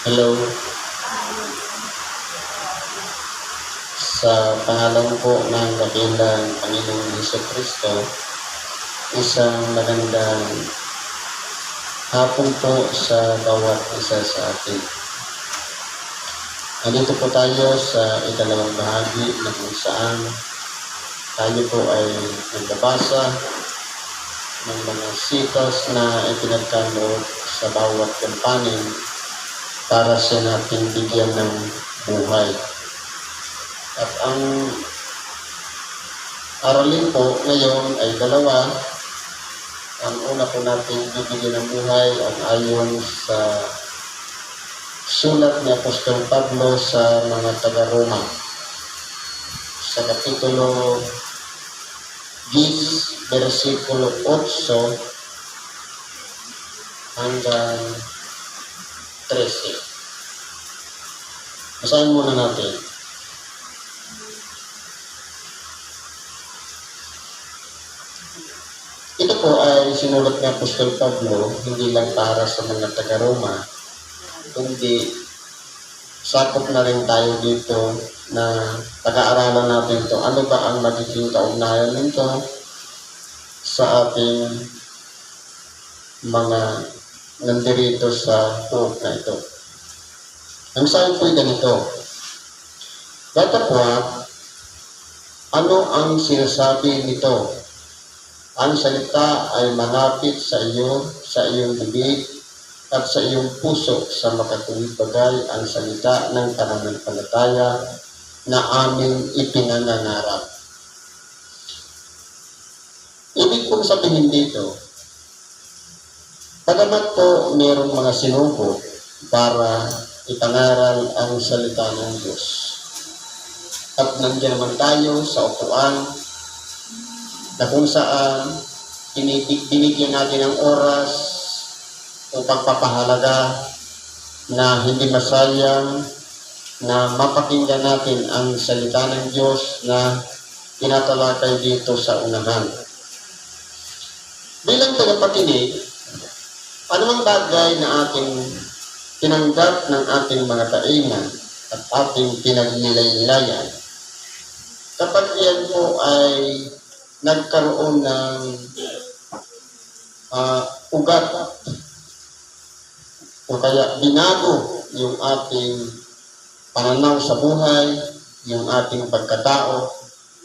Hello, sa pangalan po ng dakilang Panginoong Jesucristo, isang magandang hapon po sa bawat isa sa atin. Nandito po tayo sa ikalawang bahagi na kung saan tayo po ay nagbabasa ng mga sitas na ipinagkaloob sa bawat kampanin para sa nating bigyan ng buhay. At ang aralin po ngayon ay dalawa. Ang una po natin bibigyan ng buhay ang ayon sa sulat ni Apostol Pablo sa mga taga-Roma sa kapitulo 10, versikulo 8 hanggang 13. Basahin muna natin. Ito po ay sinulat ni Apostol Pablo hindi lang para sa mga taga-Roma, kundi sakop na rin tayo dito na pag-aaralan natin ito. Ano ba ang magiging kaugnayan nito sa ating mga nandirito sa book na ito? Ang sabi po ay ganito: datapwat, ano ang sinasabi nito? Ang salita ay malapit sa iyo, sa iyong bibig, at sa iyong puso sa makatuwid bagay ang salita ng pananampalataya na aming ipinangangarap. Ibig kong sabihin dito, bagamat po mayroong mga sinugo para ipangaral ang salita ng Diyos. At nandiyan naman tayo sa upuan na kung saan binigyan natin ang oras o pagpapahalaga na hindi masayang na mapakinggan natin ang salita ng Diyos na tinatalakay dito sa unahan. Bilang tagapakinig, anumang bagay na ating tinanggap ng ating mga kaingan at ating pinagnilay-nilayan, kapag iyan po ay nagkaroon ng ugat o kaya binago yung ating pananaw sa buhay, yung ating pagkatao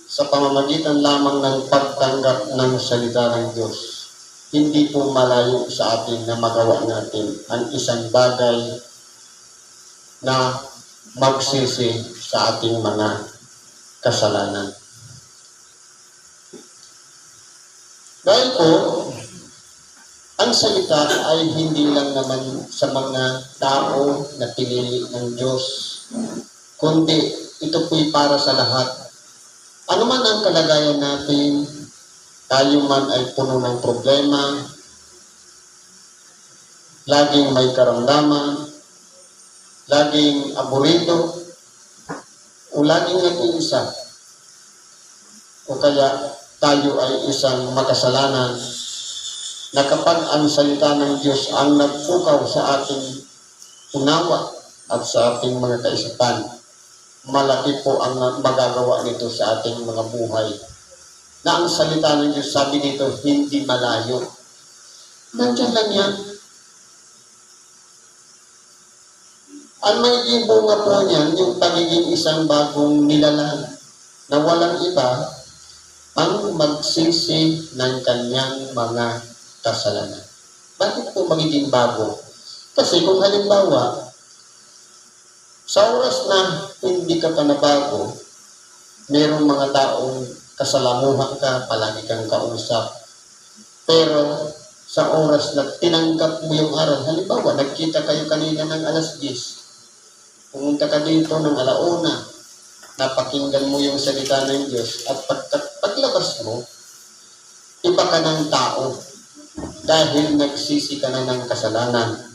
sa pamamagitan lamang ng pagtanggap ng salita ng Diyos. Hindi po malayo sa atin na magawa natin ang isang bagay na magsisi sa ating mga kasalanan. Dahil po, ang salita ay hindi lang naman sa mga tao na pinili ng Diyos, kundi ito po'y para sa lahat. Ano man ang kalagayan natin, tayo man ay puno ng problema, laging may karamdaman, laging aburido, o laging nag-iisa, o kaya tayo ay isang makasalanan na kapag ang salita ng Diyos ang nagpukaw sa ating unawa at sa ating mga kaisipan, malaki po ang magagawa nito sa ating mga buhay. Na ang salita ng Diyos, sabi dito, hindi malayo. Nandiyan lang yan. Ang magiging bunga po niyan, yung pagiging isang bagong nilalang na walang iba ang magsisi ng kanyang mga kasalanan. Bakit po magiging bago? Kasi kung halimbawa, sa oras na hindi ka pa nabago, mayroong mga taong kasalamuhan ka, palagi kang kausap. Pero sa oras na tinanggap mo yung aral, halimbawa, nagkita kayo kanina ng alas 10, pumunta ka dito ng alauna, napakinggan mo yung salita ng Diyos, at paglabas mo, iba ka ng tao dahil nagsisi ka na ng kasalanan.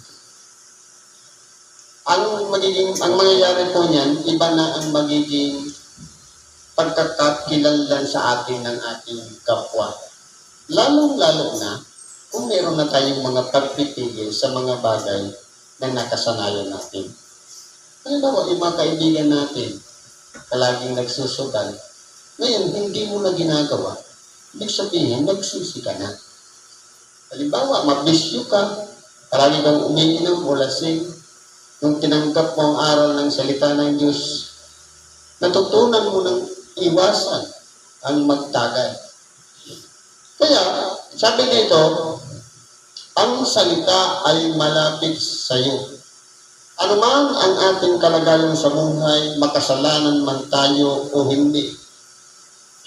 Ang mangyayari po niyan, iba na ang magiging pagkakakilanlan sa atin ng ating kapwa. Lalong-lalo na kung meron na tayong mga pagpipigil sa mga bagay na nakasanayan natin. Halimbawa, yung mga kaibigan natin, palaging nagsusugal, ngayon, hindi mo na ginagawa, ibig sabihin, nagsisi ka na. Halimbawa, mabisyo ka, palagi kang umiinom o lasing, nung tinanggap mo ang aral ng salita ng Diyos, natutunan mo ng iwasan ang magtagay. Kaya, sabi dito, ang salita ay malapit sa iyo. Ano man ang ating kalagayan sa buhay, makasalanan man tayo o hindi,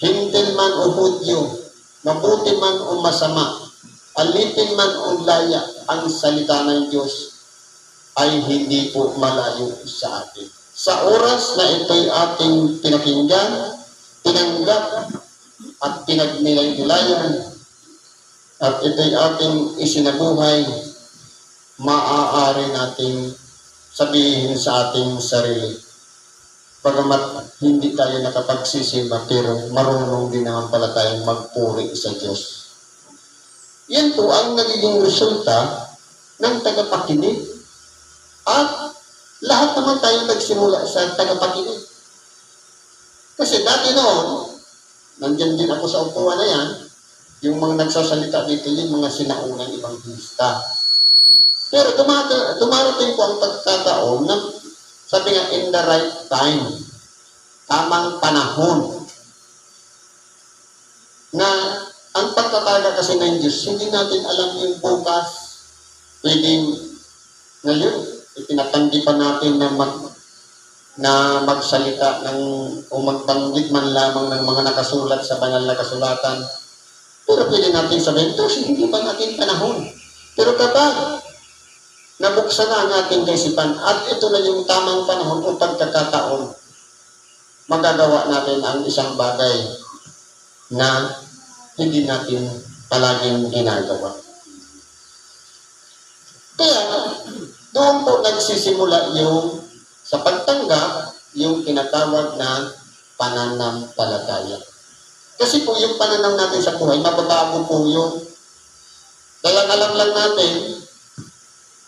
Hintil man o Hudyo, mabuti man o masama, alipin man o laya, ang salita ng Diyos ay hindi po malayo sa atin. Sa oras na ito'y ating pinakinggan, tinanggap at pinagnilay-nilayan, at ito'y ating isinabuhay, maaari nating sabihin sa ating sarili, bagamat hindi tayo nakapagsisimba, pero marunong din naman pala tayong magpuri sa Diyos. Yan po ang nagiging resulta ng tagapakinig. At lahat naman tayo nagsimula sa tagapakinig. Kasi dati noon, nandyan din ako sa upuan na yan, yung mga nagsasalita dito, yung mga sinaunang ibanghilista. Pero dumarating po ang pagkataon na sabi nga, in the right time, tamang panahon, na ang pagtataga kasi ng Diyos, hindi natin alam yung bukas, pwedeng ngayon, itinatanggi pa natin na magsalita o magbanggit man lamang ng mga nakasulat sa banal na kasulatan. Pero pwede natin sabihin, ito, hindi pa natin panahon. Pero kapag nabuksan na ang ating kaisipan at ito na yung tamang panahon o pagkakataon, magagawa natin ang isang bagay na hindi natin palaging ginagawa. Kaya, doon po nagsisimula yung sa pagtanggap, yung tinatawag na pananampalataya. Kasi po yung pananaw natin sa buhay, mababago po yun. Dahil alam lang natin,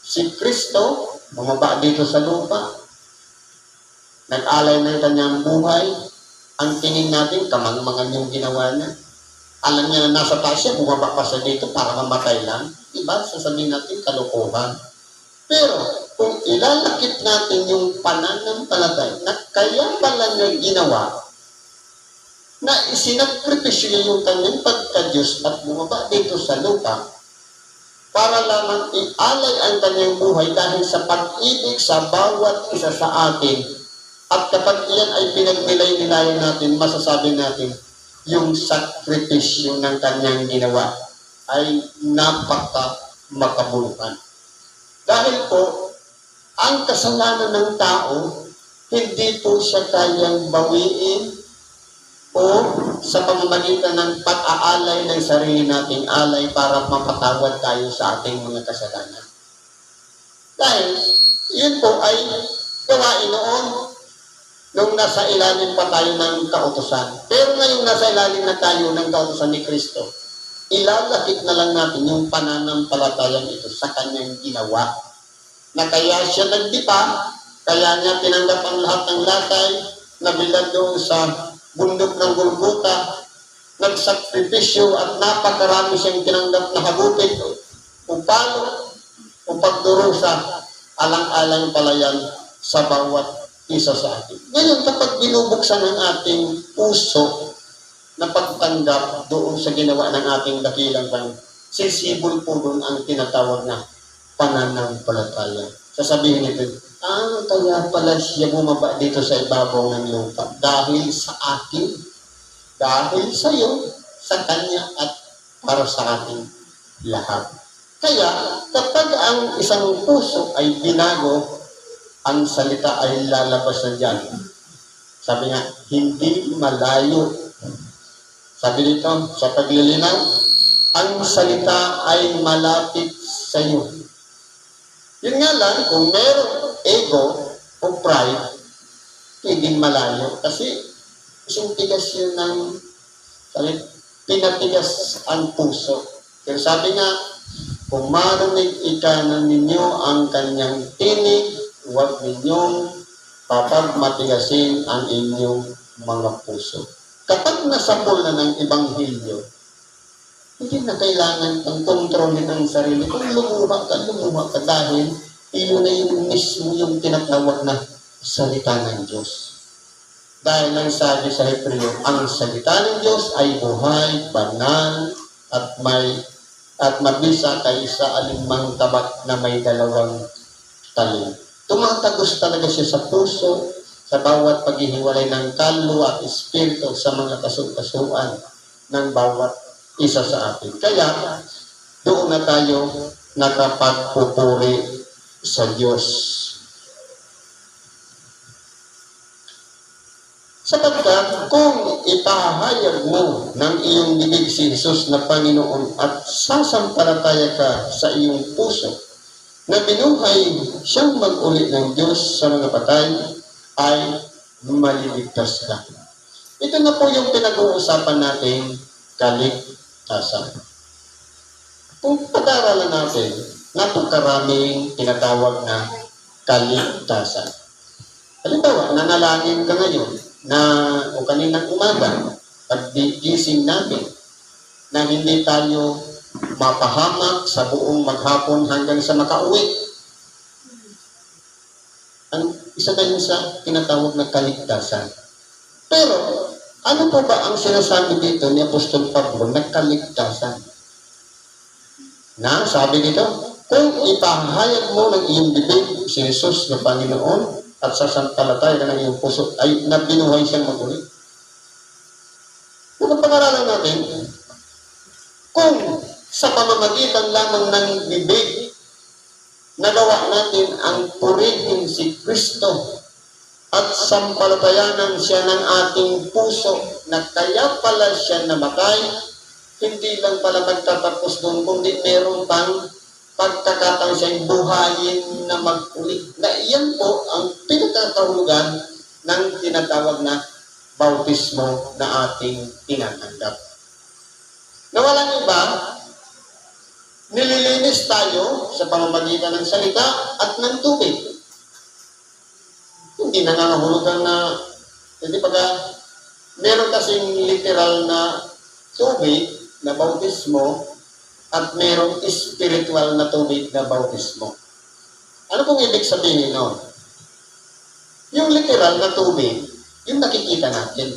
si Kristo, bumaba dito sa lupa, nag-alay ng kanyang buhay, ang tingin natin, kamang-mangan yung ginawa niya. Alam niya na nasa taas siya, bumaba pa siya dito para mamatay lang. Iba, sasabihin natin, kalokohan. Pero, kung ilalakip natin yung pananampalataya, na kaya pala niya ginawa, na isinagprepisyo yung kanyang pagka-Diyos at bumaba dito sa lupa, para lamang i-alay ang kanyang buhay dahil sa pag-ibig sa bawat isa sa atin. At kapag iyan ay pinagnilay-nilayan natin, masasabi natin, yung sakripisyo ng kanyang ginawa ay napaka-makabuluhan. Dahil po, ang kasalanan ng tao, hindi po siya kayang bawiin o sa pamamagitan ng pag-aalay ng sarili nating alay para mapatawad tayo sa ating mga kasalanan. Dahil, yun po ay gawain noon nung nasa ilalim pa tayo ng kautusan. Pero ngayong nasa ilalim na tayo ng kautusan ni Kristo, ilalapit na lang natin yung pananampalatayang ito sa kanyang ginawa. Na kaya siya nagdipa, kaya niya tinanggap ang lahat ng latay na bilad doon sa bundok ng Golgota, nagsakripisyo at napakarami siyang tinanggap na hagupit o palo o pagdurusa, alang-alang pala yan sa bawat isa sa atin. Ngayon, kapag binubuksan ang ating puso na pagtanggap doon sa ginawa ng ating dakilang Panginoon, sisibol po doon ang tinatawag na pananampalataya. Sasabihin nito, kaya pala siya bumaba dito sa ibabaw ng lupa dahil sa akin, dahil sa iyo, sa kanya at para sa ating lahat. Kaya kapag ang isang puso ay binago, ang salita ay lalabas na dyan. Sabi nga, hindi malayo. Sabi dito, sa paglilinaw, ang salita ay malapit sa iyo. Yun nga lang, kung meron ego o pride, pwedeng malayo. Kasi isang tigas yun pinatigas ang puso. Pero sabi nga, Kung marinig ikanan ninyo ang kanyang tinig, huwag ninyong papagmatigasin ang inyong mga puso. Kapag nasapol na ng Ebanghelyo, hindi na kailangan pang kontrolin ang sarili. Kung lumuha ka dahil iyon na yung mismo yung tinatawag na salita ng Diyos. Dahil ang sabi sa Hebreo, ang salita ng Diyos ay buhay, banal, at mabisa kaysa alinmang tabat na may dalawang talim. Tumatagos talaga siya sa puso, sa bawat paghihiwalay ng kaluluwa at espiritu sa mga kasukasuan ng bawat isa sa atin. Kaya, doon na tayo nakapagpupuri sa Diyos. Sapagkat kung ipahayag mo ng iyong bibig si Jesus na Panginoon at sasampalataya ka sa iyong puso na binuhay siyang mag-uli ng Diyos sa mga patay, ay maliligtas ka. Ito na po yung pinag-uusapan natin, kaligtasan. Kung pag-aaralan natin, napakaraming tinatawag na kaligtasan. Halimbawa, nanalangin ka ngayon o kaninang umaga, paggising natin, na hindi tayo mapahamak sa buong maghapon hanggang sa makauwi. Isa na yun sa tinatawag na kaligtasan. Pero, ano po ba ang sinasabi dito ni Apostol Pablo na kaligtasan? Na, sabi dito, kung ipahayag mo ng iyong bibig si Jesus na Panginoon at sasampalataya ka ng iyong puso ay nabinuhay siyang mag-uli. Kung pag-aralan natin, kung sa pamamagitan lamang ng bibig nagawa natin ang purihin si Kristo at sampalatayanan siya ng ating puso na kaya pala siya namatay, hindi lang pala magtatapos doon, kundi meron pang pagkakataon siya'y buhayin na mag-ulit. Na iyan po ang pinagkakahulugan ng tinatawag na bautismo na ating tinatanggap. Na walang iba, nililinis tayo sa pamamagitan ng salita at ng tubig. Hindi nangangahulugan na, hindi meron kasing literal na tubig na bautismo at merong spiritual na tubig na bautismo. Ano pong ibig sabihin nun? Yung literal na tubig, yung nakikita natin.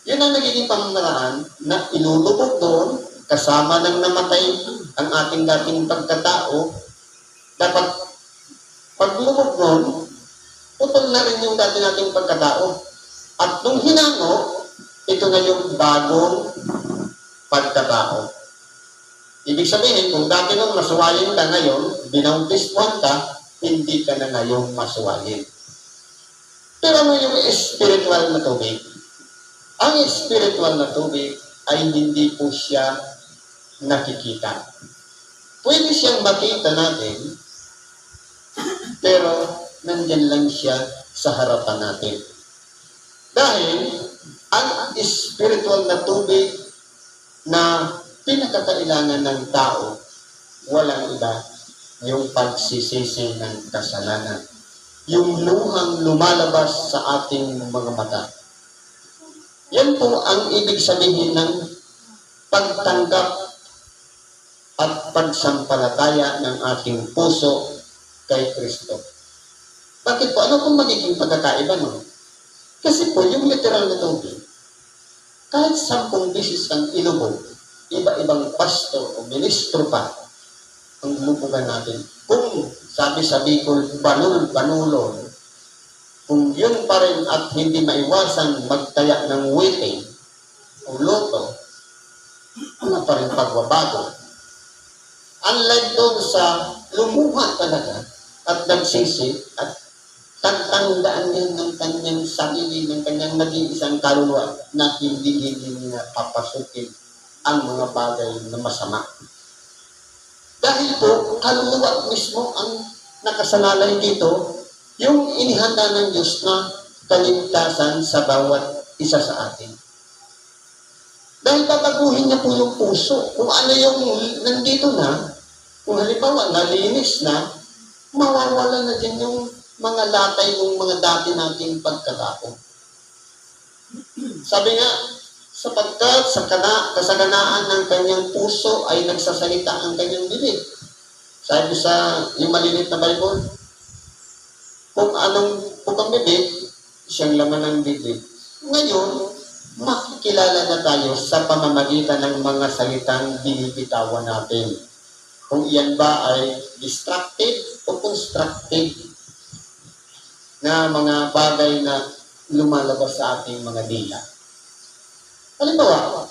Yun ang nagiging pamamaraan na ilulubog doon, kasama ng namatay ang ating dating pagkatao. Dapat paglubog doon, putol na rin yung dati nating pagkatao. At nung hinango, ito na yung bagong pagkatao. Ibig sabihin, kung dati nung masuwayin ka ngayon, binautismuhan ka, hindi ka na ngayon masuwayin. Pero ano yung spiritual na tubig? Ang spiritual na tubig ay hindi po siya nakikita. Pwede siyang makita natin, pero nandyan lang siya sa harapan natin. Dahil ang spiritual na tubig na pinakakailangan ng tao, walang iba, yung pagsisisi ng kasalanan. Yung luhang lumalabas sa ating mga mata. Yan po ang ibig sabihin ng pagtanggap at pagsampalataya ng ating puso kay Kristo. Bakit po? Ano pong magiging pagkakaiba nun? Kasi po, yung literal na tubig, kahit 10 beses ang ilubog, iba-ibang pastor o ministro pa ang lumubugan natin. Kung sabi sa Bicol, banul-banulon, kung yun pa rin at hindi maiwasan magtaya ng waiting o loto, wala pa rin pagbabago. Unlike doon sa lumuha talaga at nagsisi at tagtandaan niya ng kanyang sarili, ng kanyang nag-iisang kaluluwa na hindi niya papasukin ang mga bagay na masama. Dahil po, kaluluwa mismo ang nakasalalay dito, yung inihanda ng Diyos na kaligtasan sa bawat isa sa atin. Dahil babaguhin niya po yung puso. Kung ano yung nandito na, Kung halimbawa, nalinis na, mawawala na din yung mga latay ng mga dati nating pagkatao. Sabi nga, sapagkat sa kasaganaan ng kanyang puso ay nagsasalita ang kanyang bibig. Sabi sa yung malilit na Bible, kung ang bibig, siyang laman ng bibig. Ngayon, makikilala na tayo sa pamamagitan ng mga salitang binibitawan natin. Kung iyan ba ay destructive o constructive na mga bagay na lumalabas sa ating mga dila. Halimbawa,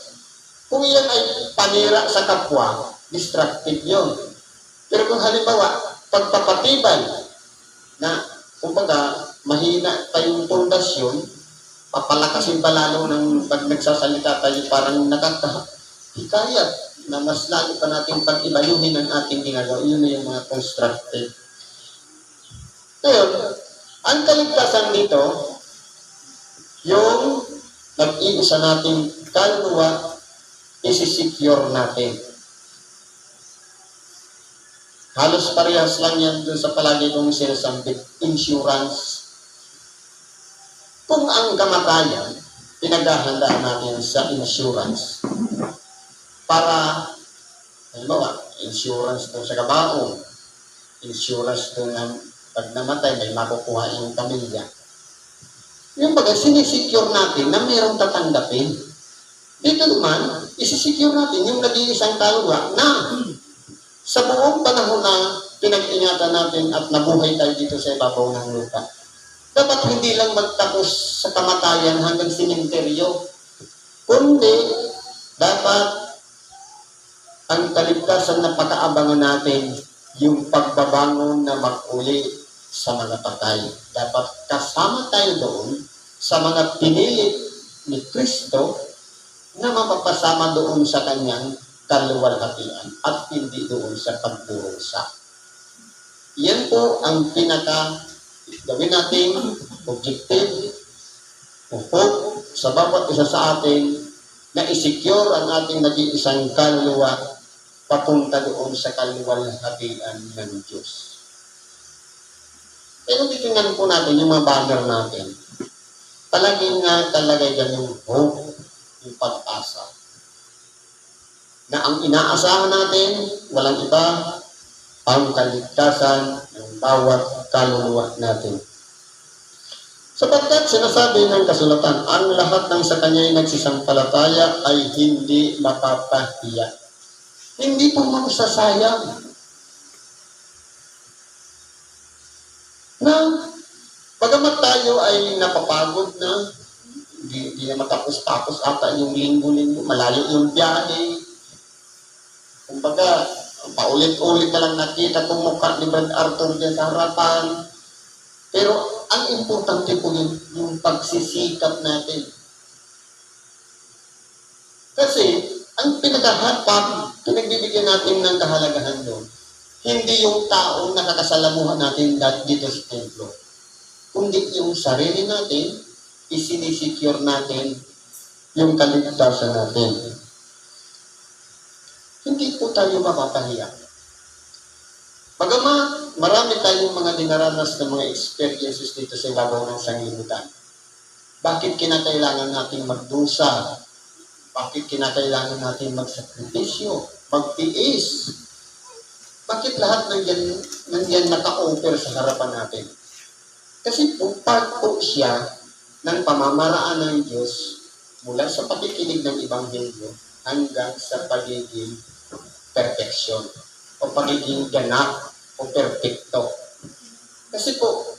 kung iyan ay panira sa kapwa, destructive yun. Pero kung halimbawa, pagpapatibay na, kumbaga, mahina pa yung pundasyon, papalakasin pa lalo ng pag nagsasalita tayo parang nakakahikayat na mas lalo pa natin pag-ibayuhin ang ating ginagawa. Yun na yung mga constructive. Ngayon, ang kaligtasan dito, yung nag-iisa nating kaluluwa, isi-secure natin. Halos parehas lang yan dun sa palagi kong sinasambit, insurance. Kung ang kamatayan, pinaghahandaan natin sa insurance para, halimbawa, insurance doon sa kabaong, insurance doon na pag namatay, may makukuha yung pamilya. Yung baga, sinisecure natin na mayroong tatanggapin. Dito naman, isisecure natin yung nag-iisang kaluluwa na sa buong panahon na pinag-ingatan natin at nabuhay tayo dito sa ibabaw ng lupa. Dapat hindi lang magtapos sa kamatayan hanggang simenteryo, kundi dapat ang kaligtasan na pag-aabangan natin yung pagbabangon na mag-uli sa mga patay. Dapat kasama tayo doon sa mga pinili ni Kristo na mapapasama doon sa kanyang kaluwalhatian at hindi doon sa pagdurusa. Yan po ang gawin nating objective o hope sa bawat isa sa atin na isecure ang ating nag-iisang kaluluwa papunta doon sa kaluwalhatian ng Diyos. Pero titingnan po natin yung mga banner natin. Palaging nga talagay dyan yung hope, yung pag-asa. Na ang inaasahan natin, walang iba, ang kaligtasan ng bawat kaluluwa natin. Sapagkat sinasabi ng kasulatan, ang lahat ng sa kanya'y nagsisampalataya ay hindi mapapahiya. Hindi po magsasayang. Na, bagamat tayo ay napapagod na, hindi na matapos-tapos ata yung linggo-linggo, malayo yung biyahe. Kumbaga, paulit-ulit na lang nakita kong mukha ni Brad Arthur dyan sa harapan. Pero ang importante po yung pagsisikap natin. Kasi, ang pinagbibigyan natin ng kahalagahan doon, hindi yung taong nakakasalamuhan natin dito sa templo. Kundi yung sarili natin, isinisecure natin yung kaligtasan natin. Hindi po tayo mapapahiya. Bagamat marami tayong mga dinaranas na mga experiences dito sa ibabaw ng sanglibutan. Bakit kinakailangan natin magdusa? Bakit kinakailangan natin magsakripisyo? Magtiis? Bakit lahat nandiyan naka-offer sa harapan natin? Kasi po, part po siya ng pamamaraan ng Diyos mula sa pakikinig ng Ebanghelyo hanggang sa pagiging perfection o pagiging ganap o perfecto. Kasi po,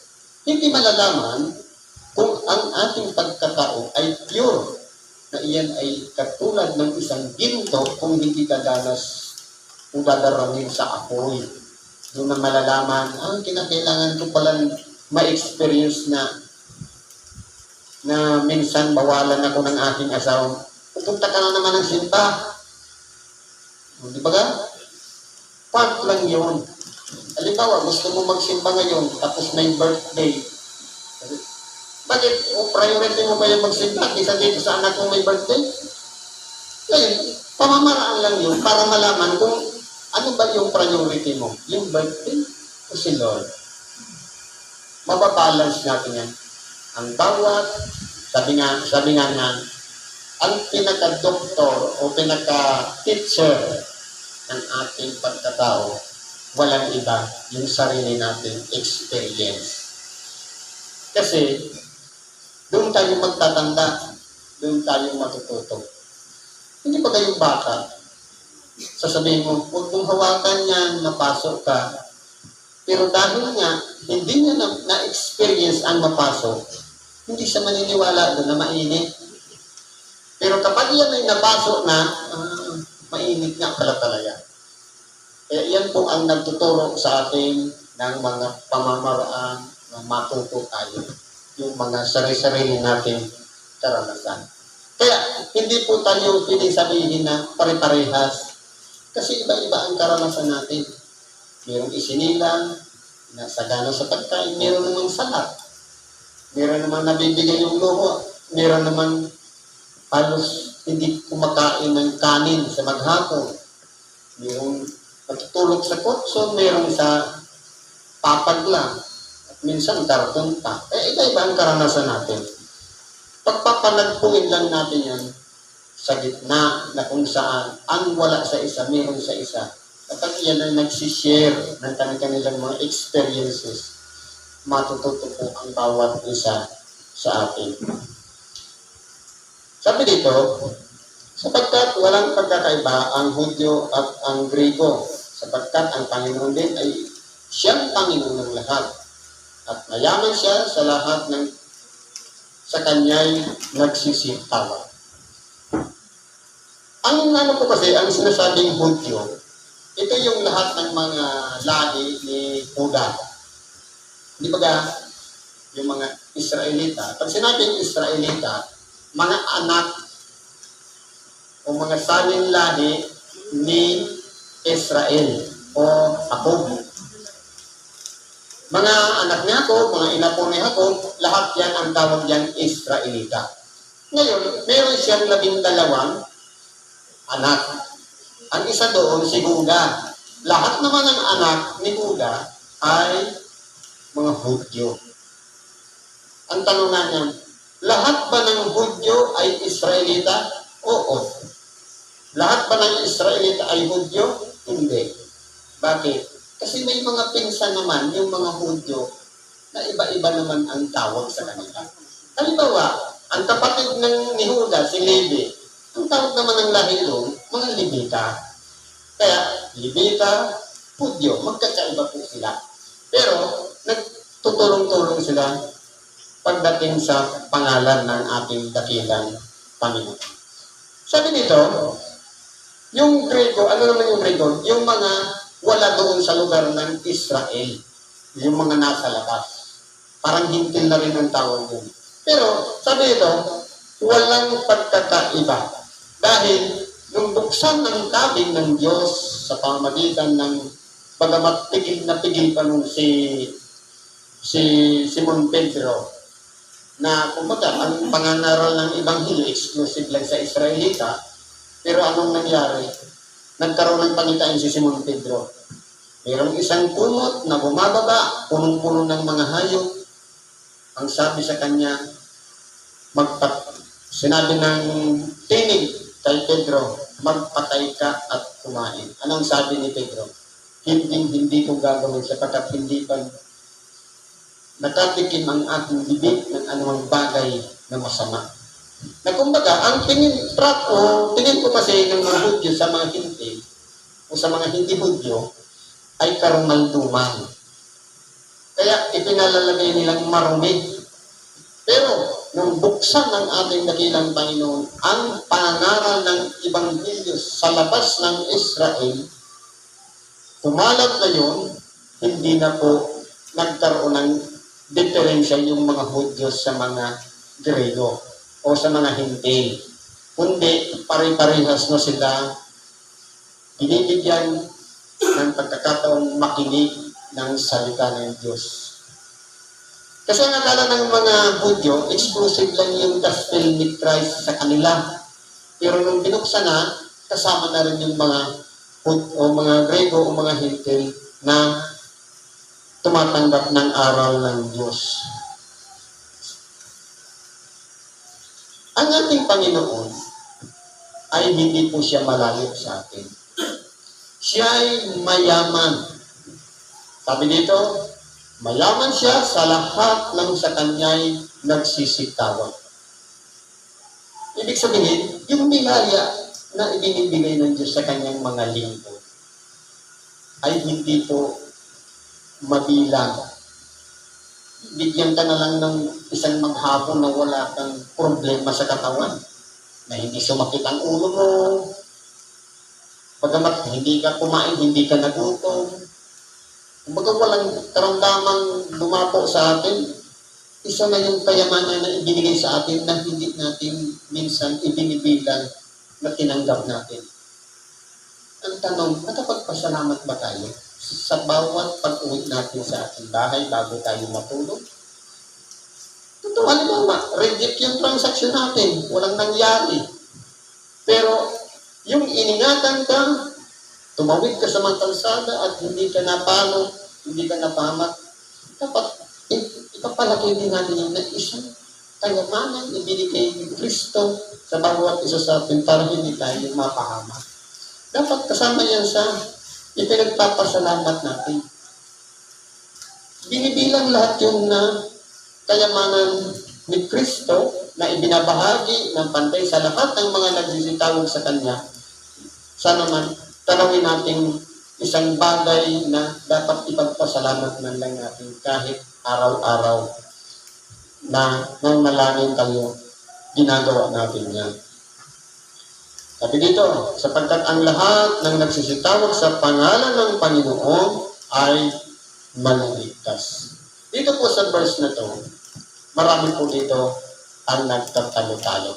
hindi malalaman kung ang ating pagkatao ay pure, na iyan ay katulad ng isang ginto kung hindi kadalas o dadaramin sa apoy. Doon na malalaman, ang kinakailangan ko palang ma-experience na minsan bawalan ako ng aking asawa. Pupunta ka na naman ng simba. Di ba ga? Part lang yun. Halimbawa, gusto mo magsimba ngayon, tapos may birthday. Bakit? O priority mo ba yung magsimba? Kisa dito sa anak mo may birthday? Ngayon, pamamaraan lang yun para malaman kung Ano ba yung priority mo? Yung birthday o si Lord? Mababalance natin yan. Ang bawat, sabi nga nga, ang pinaka-doktor o pinaka-teacher ng ating pagkatao, walang iba, yung sarili natin experience. Kasi, doon tayo magtatanda, doon tayo matututo. Hindi ba kayong bata? Sasabihin mo, huwag mong hawakan yan, mapasok ka. Pero dahil nga, hindi niya na-experience ang mapasok, hindi siya maniniwala doon na mainit. Pero kapag yan ay napasok na, mainit nga pala talaga. Kaya yan po ang nagtuturo sa atin ng mga pamamaraan na matuto tayo. Yung mga sarili-sarili natin karanasan. Kaya hindi po tayo pwedeng sabihin na pare-parehas. Kasi iba-iba ang karanasan natin. Mayroong isinilang, na sagana sa pagkain, mayroon namang salat. Mayroon namang nabibigay yung luho. Mayroon namang halos hindi kumakain ng kanin sa maghapon. Mayroong matutulog sa kotso, mayroong sa papag lang. At minsan karton pa. Iba-iba ang karanasan natin. Pagpapanagpuin lang natin yan sa gitna na kung saan ang wala sa isa, mayroon sa isa. Kapag yan ay nagsishare ng kanilang mga experiences, matututo po ang bawat isa sa atin. Sabi dito, sapagkat walang pagkakaiba ang Hudyo at ang Griego, sapagkat ang Panginoon din ay siyang Panginoon ng lahat. At mayaman siya sa lahat ng sa kanya'y nagsisitawa. Ang ano po kasi, ang sinasabing Hudyo, ito yung lahat ng mga lahi ni Huda. Di ba yung mga Israelita? Pag sinabing Israelita, mga anak o mga saling lahi ni Israel o Jacob. Mga anak ni Jacob, mga inapo ni Jacob, lahat yan ang tawag yan Israelita. Ngayon, meron siyang 12 anak. Ang isa doon, si Huda. Lahat naman ng anak ni Huda ay mga Hudyo. Ang tanong nga niya, lahat ba ng Hudyo ay Israelita? Oo. Lahat ba ng Israelita ay Hudyo? Hindi. Bakit? Kasi may mga pinsan naman, yung mga Hudyo, na iba-iba naman ang tawag sa kanila. Halimbawa, ang kapatid ni Huda, si Levi, ang tawag naman ng lahi doon, mga Levita. Kaya, Levita, Hudyo, magkakaiba po sila. Pero, nagtutulong-tulong sila pagdating sa pangalan ng ating dakilang Panginoon. Sabi nito, yung Grego, ano naman yung Grego? Yung mga wala doon sa lugar ng Israel. Yung mga nasa labas. Parang hintil na rin ang tawag yun. Pero, sabi nito, walang pagkakaiba. Dahil, nung buksan ng tabing ng Diyos sa pamamagitan ng bagamat pigil na pigil pa nung si Simon Pedro, na kumbaga, ang pangangaral ng Ebanghelyo exclusive lang sa Israelita, pero anong nangyari? Nagkaroon ng pangitain si Simon Pedro. Mayroong isang kumot na bumababa, punong-puno ng mga hayop. Ang sabi sa kanya, sinabi ng tinig kay Pedro, magpatay ka at kumain. Anong sabi ni Pedro? Hindi ko gagawin sapagkat hindi pa nakatikim ang aking bibig ng anumang bagay na masama. Na kumbaga, ang tingin ko kasi ng mga Hudyo sa mga hindi, o sa mga hindi Hudyo, ay karumalduman. Kaya ipinalalagay nilang marumi. Pero, nung buksan ng ating dakilang Panginoon, ang pangangaral ng Ebanghelyo sa labas ng Israel, kumalat na yun, hindi na po nagkaroon ng diferensya yung mga Hudyo sa mga Grego o sa mga Hintil. Kundi pare-parehas na sila binibigyan ng pagkakataong makinig ng salita ng Diyos. Kasi ang akala ng mga Hudyo, exclusive lang yung gospel ni Christ sa kanila. Pero nung binuksan na, kasama na rin yung mga o mga Grego o mga Hintil na tumatanggap ng aral ng Diyos. Ang ating Panginoon ay hindi po siya malayo sa atin. Siya ay mayaman. Sabi dito, mayaman siya sa lahat ng sa kanya'y nagsisitawan. Ibig sabihin, yung nilaya na ibinibigay ng Diyos sa kanyang mga lingkod ay hindi po mabilang. Bigyan ka na lang ng isang maghapon na wala kang problema sa katawan, na hindi sumakit ang ulo mo, pagamat hindi ka kumain, hindi ka nagutom, kumbaga walang karamdamang lumapo sa atin, isa na yung kayamanan na ibinigay sa atin na hindi natin minsan ibinibilang na tinanggap natin. Ang tanong, nakapagpasalamat ba tayo sa bawat pag-uwi natin sa ating bahay bago tayo matulog? Totoo, halimbawa, reject yung transaction natin, walang nangyari. Pero yung iningatan ka, tumawid ka sa mga kalsada at hindi ka napalo, hindi ka napahamak, dapat ipapalaki din natin yung isang kayamanan ibinigay ni Kristo sa bawat isa sa atin para hindi tayo mapahamak. Dapat kasama yan sa ipinagpapasalamat natin. Binibilang lahat yung na kayamanan ni Kristo na ibinabahagi ng pantay sa lahat ng mga nagsisitawag sa Kanya. Sana man, tanawin natin isang bagay na dapat ipagpasalamat man lang natin kahit araw-araw na nang nalangin kayo, ginagawa natin yan. Sabi dito, sapagkat ang lahat ng nagsisitawag sa pangalan ng Panginoon ay maligtas. Dito po sa verse na to, marami po dito ang nagtatalo-talo.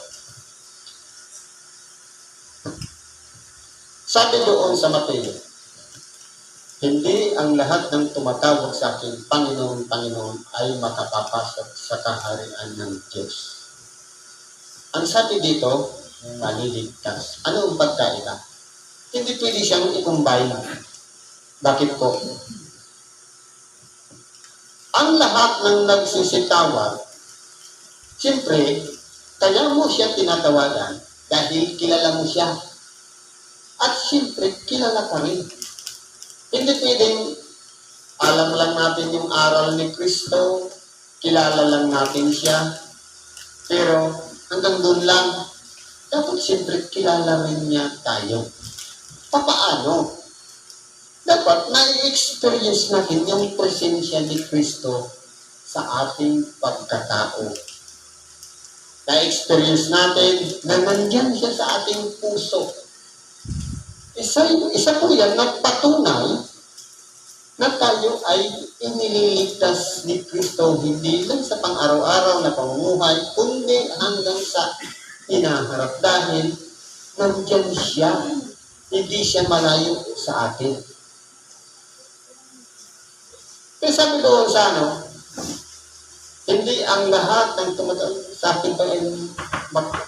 Sabi doon sa Mateo, hindi ang lahat ng tumatawag sa akin, Panginoon, Panginoon, ay makapapasok sa kaharian ng Diyos. Ang sabi dito, maliligtas. Ano ang pagkaiba? Hindi pwede siyang ikumbay. Bakit po? Ang lahat ng nagsisitawag, siyempre, kaya mo siya tinatawagan dahil kilala mo siya. At siyempre, kilala ka rin. Hindi pwedeng alam lang natin yung aral ni Kristo, kilala lang natin siya, pero hanggang doon lang, dapat siyempre kilala rin niya tayo. Papaano? Dapat na-experience natin yung presensya ni Kristo sa ating pagkatao. Na-experience natin na nandyan siya sa ating puso. Isa po yan nagpatunay na tayo ay inililigtas ni Kristo hindi lang sa pang-araw-araw na pamumuhay, kundi hanggang sa hinaharap dahil nandyan siya, hindi siya malayo sa atin. Kaya sabi doon sa hindi ang lahat ng tumatawag sa akin pa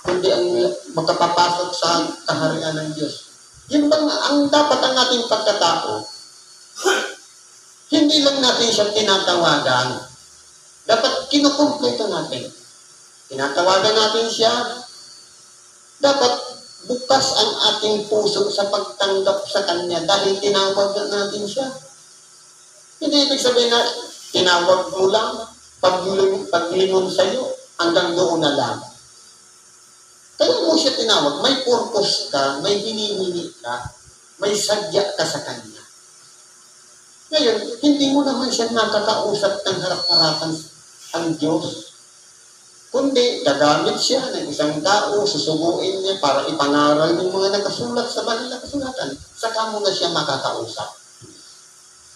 kundi ang makapapasok sa kaharian ng Diyos. Yun bang ang dapat ang ating pagkatao? Hindi lang natin siya tinatawagan. Dapat kinukumpleto natin. Tinatawagan natin siya. Dapat bukas ang ating puso sa pagtanggap sa Kanya dahil tinawag natin siya. Hindi ibig sabihin na tinawag mo lang, paglingon sa'yo, hanggang doon na lang. Kaya mo siya tinawag, may purpose ka, may hinihingi ka, may sadya ka sa Kanya. Ngayon, hindi mo naman siya nakakausap ng harap-harapan ang Diyos. Kundi, gagamit siya ng isang tao, susubuin niya para ipangaral yung mga nakasulat sa banal na kasulatan. Saka mo na siya makakausap.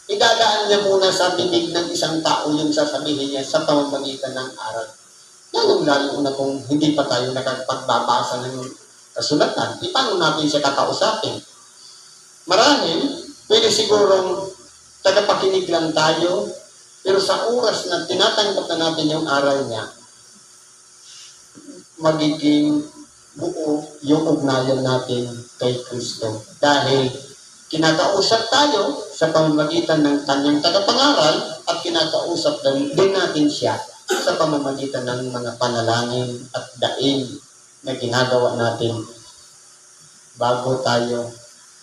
Idadaan niya muna sa bibig ng isang tao yung sasabihin niya sa pamamagitan ng aral. Lalo na kung hindi pa tayo nakapagbabasa ng kasulatan, paano natin siya kakausapin? Marahil, pwede sigurong tagapakinig lang tayo, pero sa oras na tinatanggap na natin yung aral niya, magiging buo yung ugnayan natin kay Kristo. Dahil Kinakausap tayo sa pamamagitan ng kanyang tagapangaral at kinakausap din natin siya sa pamamagitan ng mga panalangin at daing na ginagawa natin bago tayo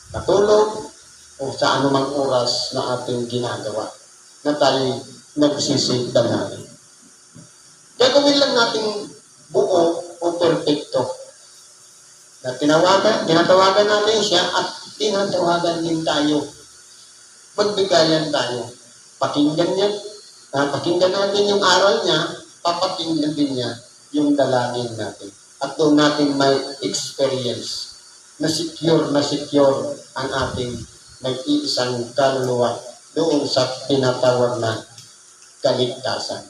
matulog o sa anumang oras na ating ginagawa na tayo nagsisigdalarin. Gagawin lang natin buo o perfecto na tinatawagan natin siya at tinatawagan din tayo. Magbigayan tayo. Pakinggan natin yung aral niya, papakinggan din niya yung dalangin natin. At doon natin may experience na secure ang ating nag-iisang kaluluwa doon sa tinatawag na kaligtasan.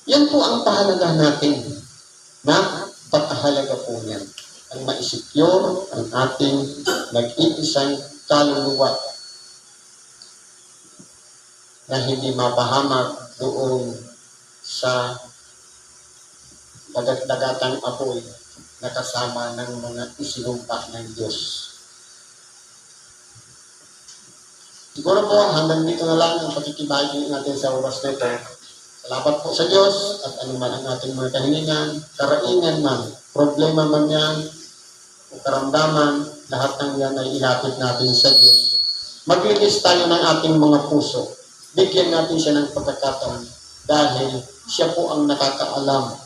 Yan po ang pahalaga natin na pagkahalaga po niyan. Ang ma-secure ang ating nag-iisang kaluluwa na hindi mapahamak doon sa dagat-dagatang apoy na kasama ng mga isinumpa ng Diyos. Siguro po hanggang dito na lang ang pakikibahagi natin sa oras na ito. Salamat po sa Diyos at anuman ang ating mga kahilingan, karaingan man, problema man yan, o karamdaman, lahat ng yan ay ilapit natin sa Diyos. Maglinis tayo ng ating mga puso. Bigyan natin siya ng pagkakataon dahil siya po ang nakakaalam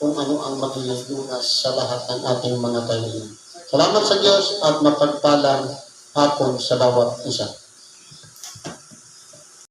kung ano ang maglulunas sa lahat ng ating mga kahilingan. Salamat sa Diyos at mapagpalang hapon sa bawat isa.